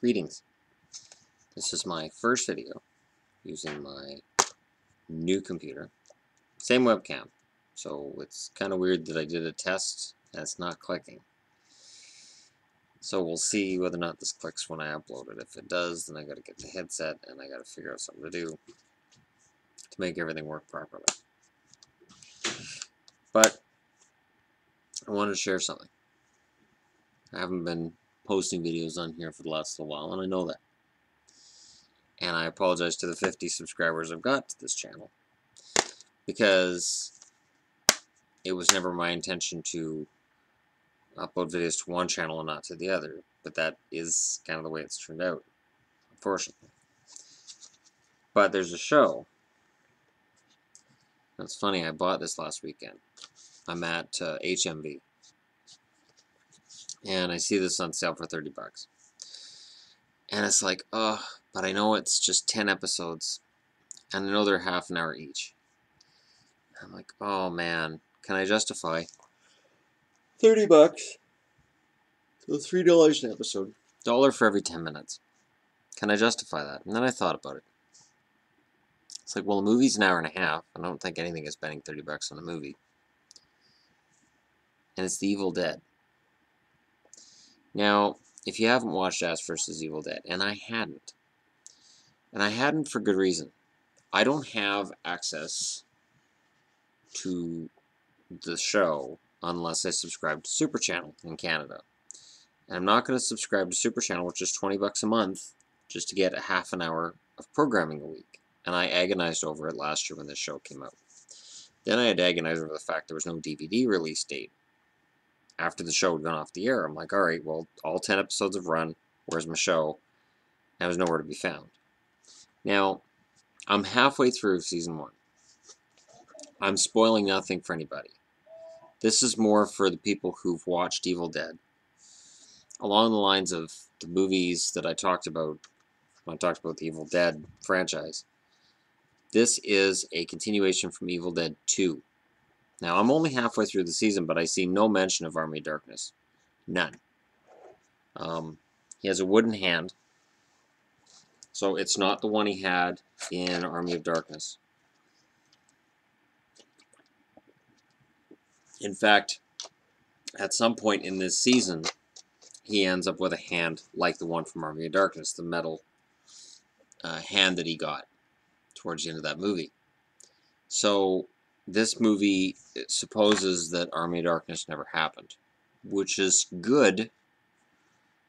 Greetings. This is my first video using my new computer. Same webcam, so it's kind of weird that I did a test and it's not clicking. So we'll see whether or not this clicks when I upload it. If it does, then I gotta get the headset and I gotta figure out something to do to make everything work properly. But I wanted to share something. I haven't been posting videos on here for the last little while, and I know that. And I apologize to the 50 subscribers I've got to this channel, because it was never my intention to upload videos to one channel and not to the other, but that is kind of the way it's turned out, unfortunately. But there's a show. That's funny, I bought this last weekend. I'm at HMV, and I see this on sale for 30 bucks. And it's like, but I know it's just 10 episodes, and I know they're half an hour each. I'm like, oh man, can I justify 30 bucks? So $3 an episode. $1 for every 10 minutes. Can I justify that? And then I thought about it. It's like, well, a movie's an hour and a half. I don't think anything is spending 30 bucks on a movie. And it's The Evil Dead. Now, if you haven't watched Ash vs. Evil Dead, and I hadn't for good reason. I don't have access to the show unless I subscribe to Super Channel in Canada. And I'm not going to subscribe to Super Channel, which is 20 bucks a month, just to get a half an hour of programming a week. And I agonized over it last year when this show came out. Then I had agonized over the fact there was no DVD release date after the show had gone off the air. I'm like, alright, well, all 10 episodes have run. Where's my show? And it was nowhere to be found. Now, I'm halfway through season 1. I'm spoiling nothing for anybody. This is more for the people who've watched Evil Dead. Along the lines of the movies that I talked about when I talked about the Evil Dead franchise. This is a continuation from Evil Dead 2. Now, I'm only halfway through the season, but I see no mention of Army of Darkness. None. He has a wooden hand, so it's not the one he had in Army of Darkness. In fact, at some point in this season, he ends up with a hand like the one from Army of Darkness, the metal hand that he got towards the end of that movie. So this movie supposes that Army of Darkness never happened, which is good.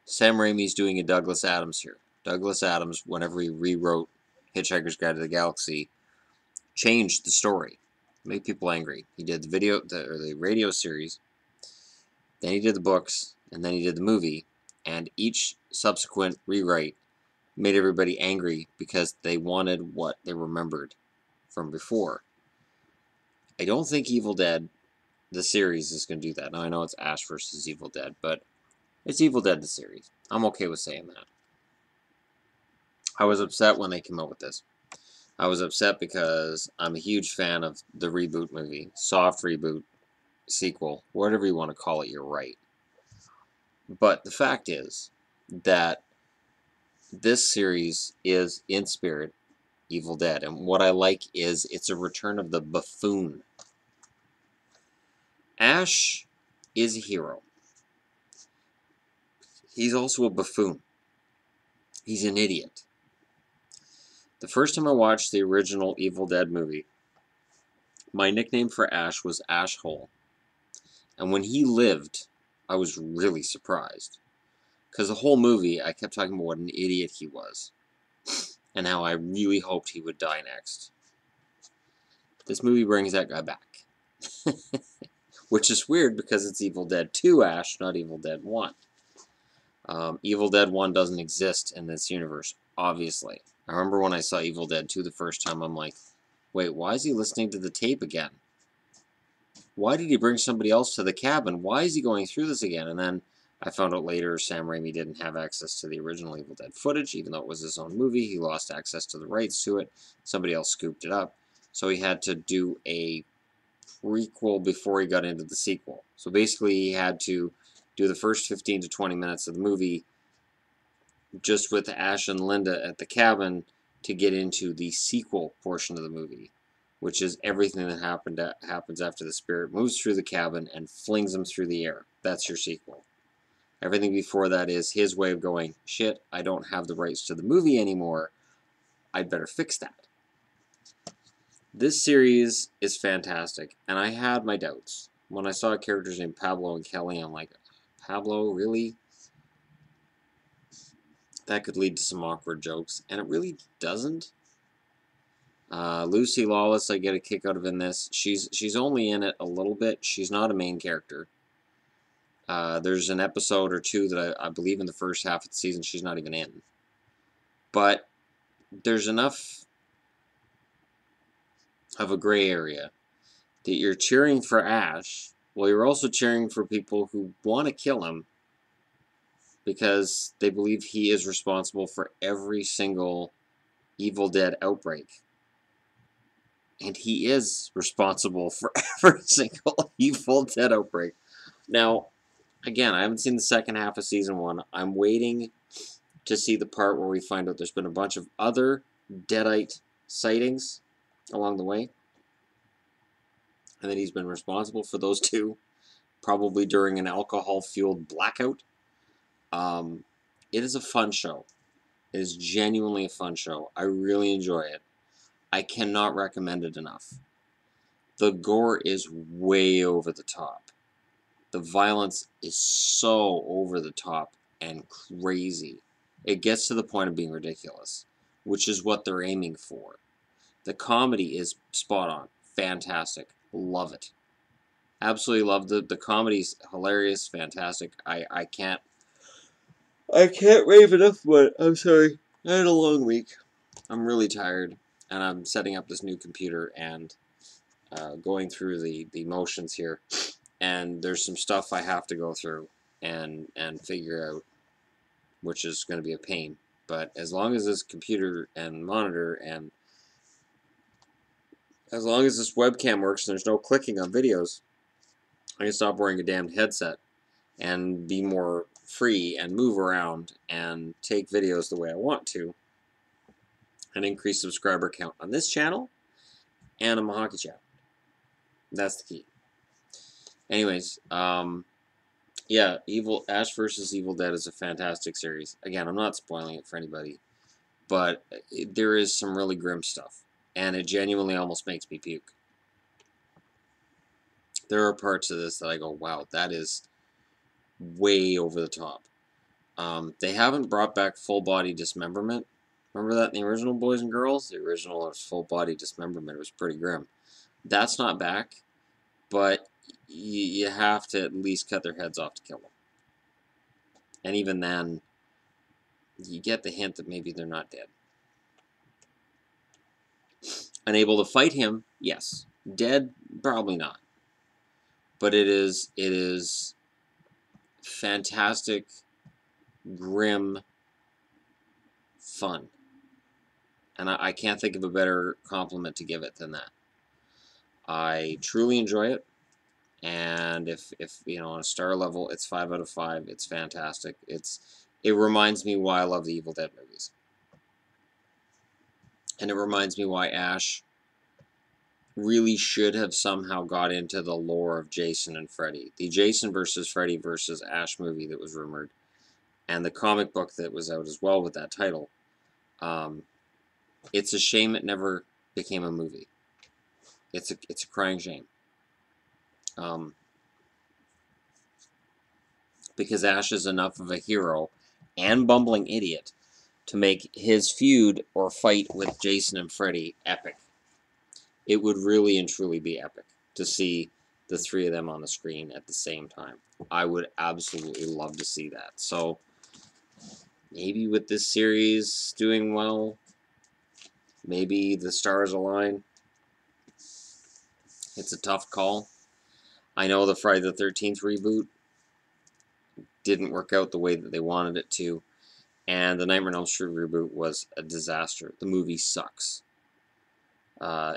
Sam Raimi's doing a Douglas Adams here. Douglas Adams, whenever he rewrote Hitchhiker's Guide to the Galaxy, changed the story, made people angry. He did the radio series, then he did the books, and then he did the movie, and each subsequent rewrite made everybody angry because they wanted what they remembered from before. I don't think Evil Dead, the series, is going to do that. Now, I know it's Ash vs. Evil Dead, but it's Evil Dead, the series. I'm okay with saying that. I was upset when they came out with this. I was upset because I'm a huge fan of the reboot movie, soft reboot, sequel, whatever you want to call it, you're right. But the fact is that this series is, in spirit, Evil Dead. And what I like is it's a return of the buffoon. Ash is a hero. He's also a buffoon. He's an idiot. The first time I watched the original Evil Dead movie, my nickname for Ash was Ashhole. And when he lived, I was really surprised. Because the whole movie, I kept talking about what an idiot he was. And how I really hoped he would die next. This movie brings that guy back. Which is weird because it's Evil Dead 2 Ash, not Evil Dead 1. Evil Dead 1 doesn't exist in this universe, obviously. I remember when I saw Evil Dead 2 the first time, I'm like, wait, why is he listening to the tape again? Why did he bring somebody else to the cabin? Why is he going through this again? And then I found out later Sam Raimi didn't have access to the original Evil Dead footage, even though it was his own movie. He lost access to the rights to it. Somebody else scooped it up. So he had to do a prequel before he got into the sequel. So basically he had to do the first 15 to 20 minutes of the movie just with Ash and Linda at the cabin to get into the sequel portion of the movie, which is everything that happens after the spirit moves through the cabin and flings them through the air. That's your sequel. Everything before that is his way of going, shit, I don't have the rights to the movie anymore. I'd better fix that. This series is fantastic, and I had my doubts. When I saw characters named Pablo and Kelly, I'm like, Pablo, really? That could lead to some awkward jokes, and it really doesn't. Lucy Lawless, I get a kick out of in this. She's only in it a little bit. She's not a main character. There's an episode or two that I believe in the first half of the season she's not even in. But there's enough of a gray area that you're cheering for Ash, while you're also cheering for people who want to kill him because they believe he is responsible for every single Evil Dead outbreak. And he is responsible for every single Evil Dead outbreak. Now, again, I haven't seen the second half of Season 1. I'm waiting to see the part where we find out there's been a bunch of other Deadite sightings along the way. And that he's been responsible for those two, probably during an alcohol-fueled blackout. It is a fun show. It is genuinely a fun show. I really enjoy it. I cannot recommend it enough. The gore is way over the top. The violence is so over the top and crazy. It gets to the point of being ridiculous, which is what they're aiming for. The comedy is spot on. Fantastic. Love it. Absolutely love the comedy's hilarious, fantastic. I can't rave enough about it. I'm sorry. I had a long week. I'm really tired, and I'm setting up this new computer and going through the motions here. And there's some stuff I have to go through and figure out, which is going to be a pain. But as long as this computer and monitor and as long as this webcam works and there's no clicking on videos, I can stop wearing a damn headset and be more free and move around and take videos the way I want to and increase subscriber count on this channel and on my hockey channel. That's the key. Anyways, yeah, Ash vs. Evil Dead is a fantastic series. Again, I'm not spoiling it for anybody, but there is some really grim stuff, and it genuinely almost makes me puke. There are parts of this that I go, wow, that is way over the top. They haven't brought back full-body dismemberment. Remember that in the original Boys and Girls? The original was full-body dismemberment. It was pretty grim. That's not back, but you have to at least cut their heads off to kill them. And even then, you get the hint that maybe they're not dead. Unable to fight him, yes. Dead, probably not. But it is fantastic, grim fun. And I can't think of a better compliment to give it than that. I truly enjoy it. And if you know, on a star level, it's 5 out of 5. It's fantastic. It reminds me why I love the Evil Dead movies. And it reminds me why Ash really should have somehow got into the lore of Jason and Freddy. The Jason versus Freddy versus Ash movie that was rumored, and the comic book that was out as well with that title. It's a shame it never became a movie. It's a crying shame. Because Ash is enough of a hero and bumbling idiot to make his feud or fight with Jason and Freddy epic. It would really and truly be epic to see the three of them on the screen at the same time. I would absolutely love to see that. So maybe with this series doing well, maybe the stars align. It's a tough call. I know the Friday the 13th reboot didn't work out the way that they wanted it to, and the Nightmare on Elm Street reboot was a disaster. The movie sucks.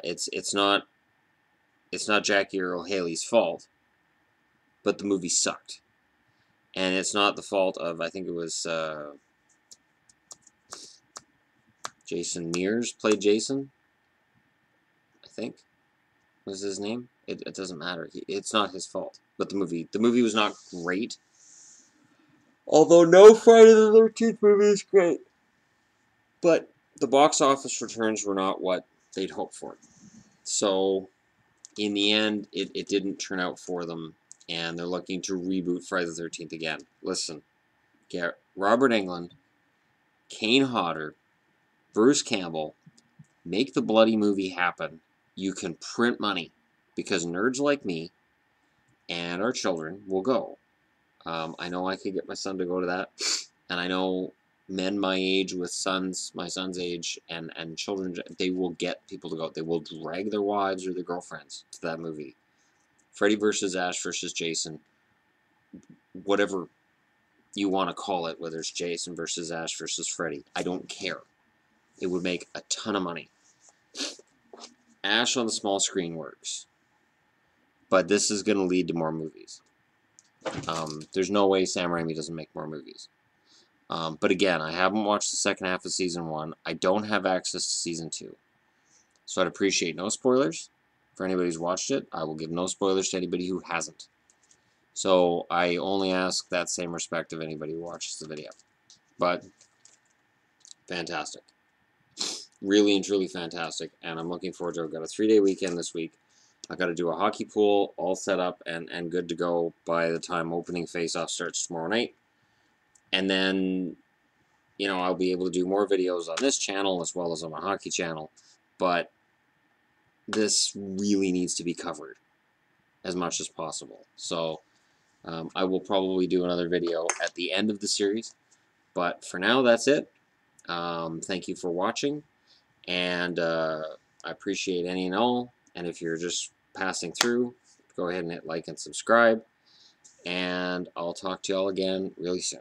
It's not Jackie Earle Haley's fault, but the movie sucked, and it's not the fault of, I think it was Jason Mears played Jason, I think was his name. It doesn't matter. It's not his fault. But the movie was not great. Although no Friday the 13th movie is great. But the box office returns were not what they'd hoped for. So, in the end, it didn't turn out for them. And they're looking to reboot Friday the 13th again. Listen, get Robert Englund, Kane Hodder, Bruce Campbell, make the bloody movie happen. You can print money. Because nerds like me and our children will go. I know I could get my son to go to that. And I know men my age with sons, my son's age, and children, they will get people to go. They will drag their wives or their girlfriends to that movie. Freddy versus Ash versus Jason, whatever you want to call it, whether it's Jason versus Ash versus Freddy, I don't care. It would make a ton of money. Ash on the small screen works. But this is going to lead to more movies. There's no way Sam Raimi doesn't make more movies. But again, I haven't watched the second half of Season 1. I don't have access to Season 2. So I'd appreciate no spoilers for anybody who's watched it. I will give no spoilers to anybody who hasn't. So I only ask that same respect of anybody who watches the video. But, fantastic. Really and truly fantastic. And I'm looking forward to it. I've got a 3-day weekend this week. I got to do a hockey pool all set up and good to go by the time opening face-off starts tomorrow night. And then, you know, I'll be able to do more videos on this channel as well as on my hockey channel. But this really needs to be covered as much as possible. So I will probably do another video at the end of the series. But for now, that's it. Thank you for watching. And I appreciate any and all. And if you're just passing through, go ahead and hit like and subscribe. And I'll talk to y'all again really soon.